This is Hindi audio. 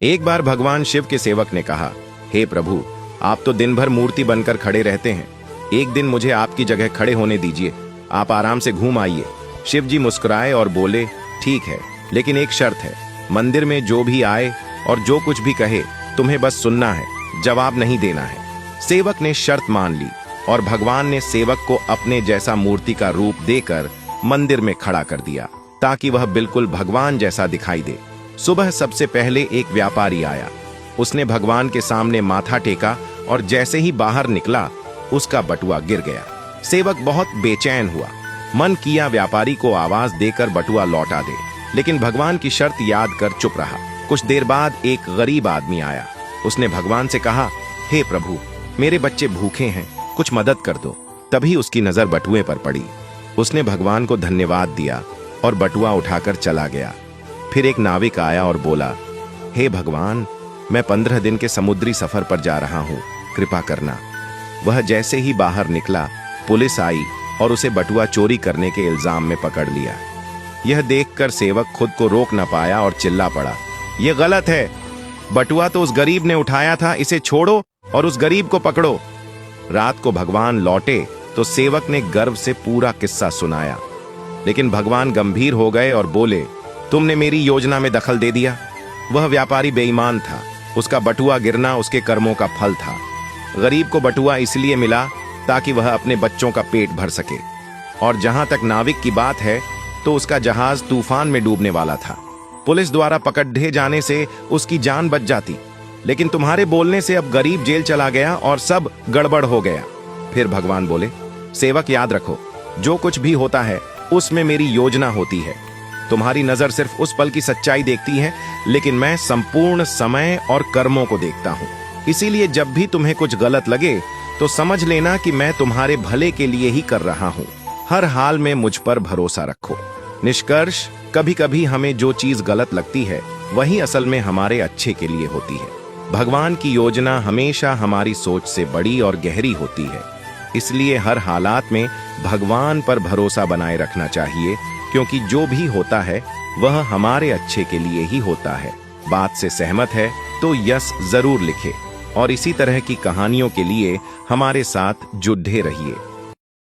एक बार भगवान शिव के सेवक ने कहा, हे प्रभु, आप तो दिन भर मूर्ति बनकर खड़े रहते हैं। एक दिन मुझे आपकी जगह खड़े होने दीजिए, आप आराम से घूम आइए। शिव जी मुस्कुराए और बोले, ठीक है, लेकिन एक शर्त है। मंदिर में जो भी आए और जो कुछ भी कहे, तुम्हें बस सुनना है, जवाब नहीं देना है। सेवक ने शर्त मान ली और भगवान ने सेवक को अपने जैसा मूर्ति का रूप देकर मंदिर में खड़ा कर दिया, ताकि वह बिल्कुल भगवान जैसा दिखाई दे। सुबह सबसे पहले एक व्यापारी आया। उसने भगवान के सामने माथा टेका और जैसे ही बाहर निकला, उसका बटुआ गिर गया। सेवक बहुत बेचैन हुआ। मन किया व्यापारी को आवाज देकर बटुआ लौटा दे, लेकिन भगवान की शर्त याद कर चुप रहा। कुछ देर बाद एक गरीब आदमी आया। उसने भगवान से कहा, हे प्रभु, मेरे बच्चे भूखे हैं, कुछ मदद कर दो। तभी उसकी नजर बटुए पर पड़ी। उसने भगवान को धन्यवाद दिया और बटुआ उठाकर चला गया। फिर एक नाविक आया और बोला, हे भगवान, मैं 15 दिन के समुद्री सफर पर जा रहा हूँ, कृपा करना। वह जैसे ही बाहर निकला, पुलिस आई और उसे बटुआ चोरी करने के इल्जाम में पकड़ लिया। यह देखकर सेवक खुद को रोक न पाया और चिल्ला पड़ा, यह गलत है। बटुआ तो उस गरीब ने उठाया था, इसे छोड़ो और उस गरीब को पकड़ो। रात को भगवान लौटे तो सेवक ने गर्व से पूरा किस्सा सुनाया, लेकिन भगवान गंभीर हो गए और बोले, तुमने मेरी योजना में दखल दे दिया। वह व्यापारी बेईमान था, उसका बटुआ गिरना उसके कर्मों का फल था। गरीब को बटुआ इसलिए मिला ताकि वह अपने बच्चों का पेट भर सके। और जहां तक नाविक की बात है, तो उसका जहाज तूफान में डूबने वाला था। पुलिस द्वारा पकड़े जाने से उसकी जान बच जाती, लेकिन तुम्हारे बोलने से अब गरीब जेल चला गया और सब गड़बड़ हो गया। फिर भगवान बोले, सेवक याद रखो, जो कुछ भी होता है उसमें मेरी योजना होती है। तुम्हारी नजर सिर्फ उस पल की सच्चाई देखती है, लेकिन मैं संपूर्ण समय और कर्मों को देखता हूँ। इसीलिए जब भी तुम्हें कुछ गलत लगे तो समझ लेना कि मैं तुम्हारे भले के लिए ही कर रहा हूँ। हर हाल में मुझ पर भरोसा रखो। निष्कर्ष, कभी कभी हमें जो चीज गलत लगती है, वही असल में हमारे अच्छे के लिए होती है। भगवान की योजना हमेशा हमारी सोच से बड़ी और गहरी होती है। इसलिए हर हालात में भगवान पर भरोसा बनाए रखना चाहिए, क्योंकि जो भी होता है वह हमारे अच्छे के लिए ही होता है। बात से सहमत है तो यस जरूर लिखे और इसी तरह की कहानियों के लिए हमारे साथ जुड़े रहिए।